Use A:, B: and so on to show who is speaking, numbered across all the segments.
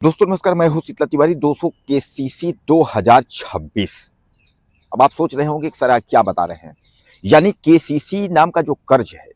A: दोस्तों नमस्कार, मैं हूं शीतला तिवारी। 200 केसीसी 2026। अब आप सोच रहे होंगे कि सर क्या बता रहे हैं। यानी केसीसी नाम का जो कर्ज है,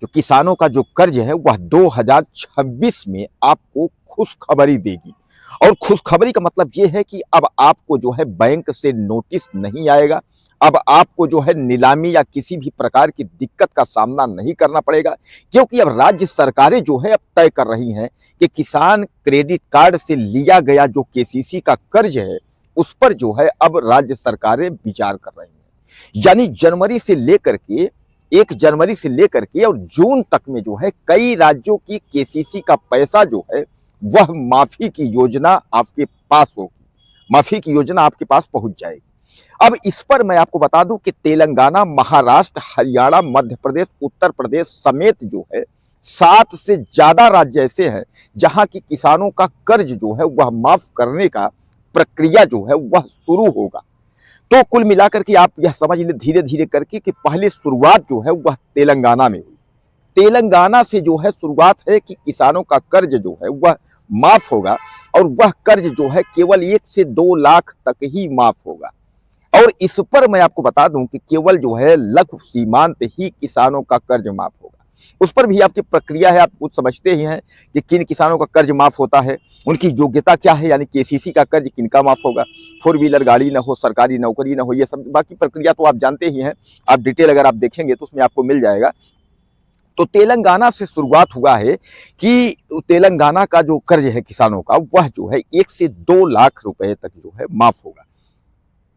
A: जो किसानों का जो कर्ज है, वह 2026 में आपको खुशखबरी देगी। और खुशखबरी का मतलब यह है कि अब आपको जो है बैंक से नोटिस नहीं आएगा। अब आपको जो है नीलामी या किसी भी प्रकार की दिक्कत का सामना नहीं करना पड़ेगा, क्योंकि अब राज्य सरकारें जो है अब तय कर रही हैं कि किसान क्रेडिट कार्ड से लिया गया जो केसीसी का कर्ज है, उस पर जो है अब राज्य सरकारें विचार कर रही हैं। यानी जनवरी से लेकर के 1 जनवरी से लेकर के और जून तक में जो है कई राज्यों की केसीसी का पैसा जो है वह माफी की योजना आपके पास होगी, माफी की योजना आपके पास पहुंच जाएगी। अब इस पर मैं आपको बता दूं कि तेलंगाना, महाराष्ट्र, हरियाणा, मध्य प्रदेश, उत्तर प्रदेश समेत जो है 7 से ज्यादा राज्य ऐसे हैं जहां की किसानों का कर्ज जो है वह माफ करने का प्रक्रिया जो है वह शुरू होगा। तो कुल मिलाकर के आप यह समझ ले धीरे धीरे करके कि पहली शुरुआत जो है वह तेलंगाना में हुई। तेलंगाना से जो है शुरुआत है कि किसानों का कर्ज जो है वह माफ होगा, और वह कर्ज जो है केवल 1 से 2 लाख तक ही माफ होगा। और इस पर मैं आपको बता दूं कि केवल जो है लघु सीमांत ही किसानों का कर्ज माफ होगा। उस पर भी आपकी प्रक्रिया है, आप कुछ समझते ही हैं कि किन किसानों का कर्ज माफ होता है, उनकी योग्यता क्या है, यानी केसीसी का कर्ज किनका माफ होगा, 4 व्हीलर गाड़ी ना हो, सरकारी नौकरी ना हो, ये सब बाकी प्रक्रिया तो आप जानते ही हैं। आप डिटेल अगर आप देखेंगे तो उसमें आपको मिल जाएगा। तो तेलंगाना से शुरुआत हुआ है कि तेलंगाना का जो कर्ज है किसानों का वह जो है 1 से 2 लाख रुपए तक जो है माफ होगा।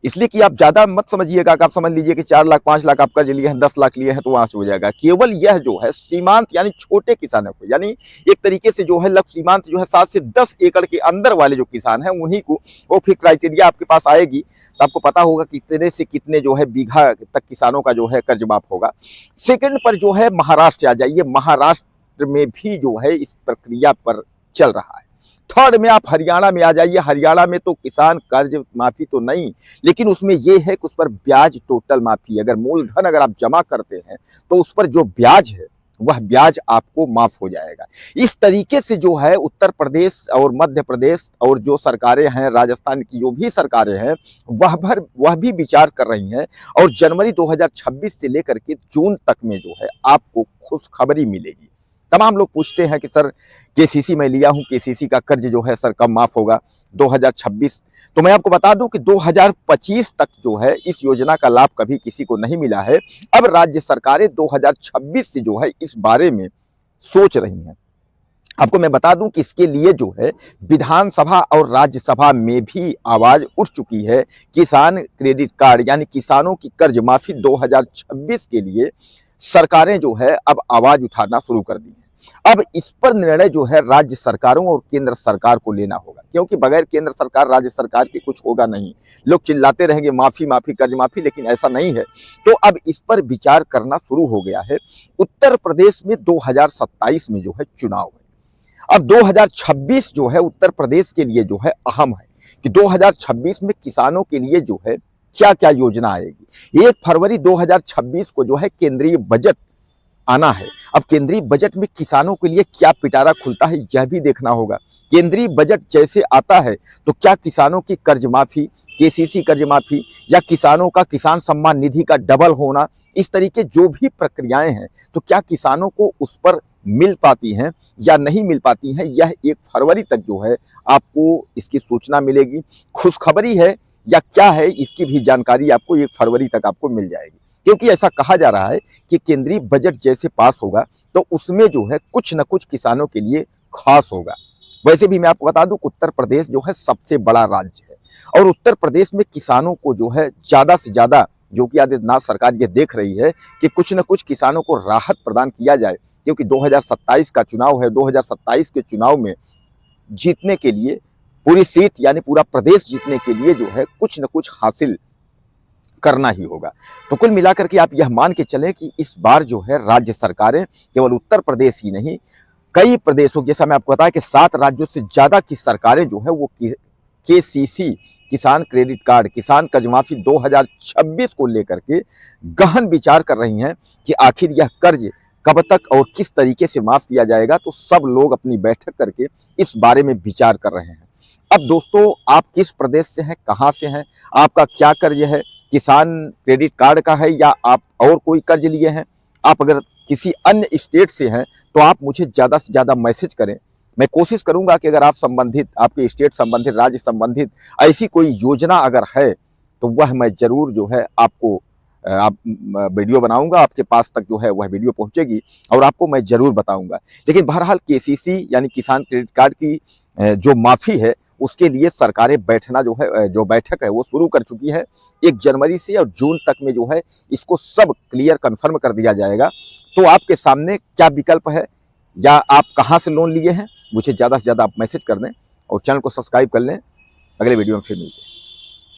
A: इसलिए कि आप ज्यादा मत समझिएगा कि आप समझ लीजिए कि 4 लाख 5 लाख आप कर्ज लिए हैं, 10 लाख लिए हैं तो वहां से हो जाएगा। केवल यह जो है सीमांत यानी छोटे किसानों को, यानी एक तरीके से जो है लक्ष्य सीमांत जो है 7 से 10 एकड़ के अंदर वाले जो किसान हैं उन्हीं को वो फिर क्राइटेरिया आपके पास आएगी, तो आपको पता होगा कि कितने से कितने जो है बीघा तक किसानों का जो है कर्ज माफ होगा। सेकंड पर जो है महाराष्ट्र आ जाइए, महाराष्ट्र में भी जो है इस प्रक्रिया पर चल रहा है। थर्ड में आप हरियाणा में आ जाइए, हरियाणा में तो किसान कर्ज माफी तो नहीं, लेकिन उसमें यह है कि उस पर ब्याज टोटल माफी, अगर मूलधन अगर आप जमा करते हैं तो उस पर जो ब्याज है वह ब्याज आपको माफ हो जाएगा। इस तरीके से जो है उत्तर प्रदेश और मध्य प्रदेश और जो सरकारें हैं, राजस्थान की जो भी सरकारें हैं वह भी विचार कर रही हैं, और जनवरी 2026 से लेकर के जून तक में जो है आपको खुशखबरी मिलेगी। तमाम लोग पूछते हैं कि सर केसीसी मैं लिया हूं, केसीसी का कर्ज जो है सर कब माफ होगा 2026। तो मैं आपको बता दूं कि 2025 तक जो है इस योजना का लाभ कभी किसी को नहीं मिला है। अब राज्य सरकारें 2026 से जो है इस बारे में सोच रही हैं। आपको मैं बता दूं कि इसके लिए जो है विधानसभा और राज्यसभा में भी आवाज उठ चुकी है। किसान क्रेडिट कार्ड यानी किसानों की कर्ज माफी 2026 के लिए सरकारें जो है अब आवाज उठाना शुरू कर दी है। अब इस पर निर्णय जो है राज्य सरकारों और केंद्र सरकार को लेना होगा, क्योंकि बगैर केंद्र सरकार राज्य सरकार के कुछ होगा नहीं। लोग चिल्लाते रहेंगे माफी माफी कर्ज माफी, लेकिन ऐसा नहीं है। तो अब इस पर विचार करना शुरू हो गया है। उत्तर प्रदेश में 2027 में जो है चुनाव है। अब 2026 जो है उत्तर प्रदेश के लिए जो है अहम है कि 2026 में किसानों के लिए जो है क्या क्या योजना आएगी। 1 फरवरी 2026 को जो है केंद्रीय बजट आना है। अब केंद्रीय बजट में किसानों के लिए क्या पिटारा खुलता है यह भी देखना होगा। केंद्रीय बजट जैसे आता है तो क्या किसानों की कर्ज माफी, केसीसी कर्ज माफी, या किसानों का किसान सम्मान निधि का डबल होना, इस तरीके जो भी प्रक्रियाएं हैं तो क्या किसानों को उस पर मिल पाती हैं या नहीं मिल पाती हैं, यह 1 फरवरी तक जो है आपको इसकी सूचना मिलेगी। खुशखबरी है या क्या है इसकी भी जानकारी आपको 1 फरवरी तक आपको मिल जाएगी, क्योंकि ऐसा कहा जा रहा है कि केंद्रीय बजट जैसे पास होगा तो उसमें जो है कुछ न कुछ किसानों के लिए खास होगा। वैसे भी मैं आपको बता दूं कि उत्तर प्रदेश जो है सबसे बड़ा राज्य है, और उत्तर प्रदेश में किसानों को जो है ज्यादा से ज्यादा योगी आदित्यनाथ सरकार ये देख रही है कि कुछ न कुछ किसानों को राहत प्रदान किया जाए, क्योंकि 2027 का चुनाव है। 2027 के चुनाव में जीतने के लिए, पूरी सीट यानी पूरा प्रदेश जीतने के लिए जो है कुछ न कुछ हासिल करना ही होगा। तो कुल मिलाकर के आप यह मान के चलें कि इस बार जो है राज्य सरकारें केवल उत्तर प्रदेश ही नहीं, कई प्रदेशों, जैसा मैं आपको बताया कि 7 राज्यों से ज्यादा की सरकारें जो है वो केसीसी किसान क्रेडिट कार्ड, किसान कर्ज माफी 2026 को लेकर के गहन विचार कर रही हैं कि आखिर यह कर्ज कब तक और किस तरीके से माफ किया जाएगा। तो सब लोग अपनी बैठक करके इस बारे में विचार कर रहे हैं। अब दोस्तों, आप किस प्रदेश से हैं, कहाँ से हैं, आपका क्या कर्ज है, किसान क्रेडिट कार्ड का है या आप और कोई कर्ज लिए हैं? आप अगर किसी अन्य स्टेट से हैं तो आप मुझे ज़्यादा से ज़्यादा मैसेज करें। मैं कोशिश करूंगा कि अगर आप संबंधित, आपके स्टेट संबंधित, राज्य संबंधित ऐसी कोई योजना अगर है तो वह मैं ज़रूर जो है आपको आप वीडियो बनाऊंगा, आपके पास तक जो है वह वीडियो पहुंचेगी और आपको मैं ज़रूर बताऊंगा। लेकिन बहरहाल केसीसी यानी किसान क्रेडिट कार्ड की जो माफ़ी है उसके लिए सरकारें बैठना जो है, जो बैठक है वो शुरू कर चुकी है। 1 जनवरी से और जून तक में जो है इसको सब क्लियर कन्फर्म कर दिया जाएगा। तो आपके सामने क्या विकल्प है या आप कहाँ से लोन लिए हैं, मुझे ज़्यादा से ज़्यादा आप मैसेज कर दें और चैनल को सब्सक्राइब कर लें। अगले वीडियो में फिर मिलते हैं।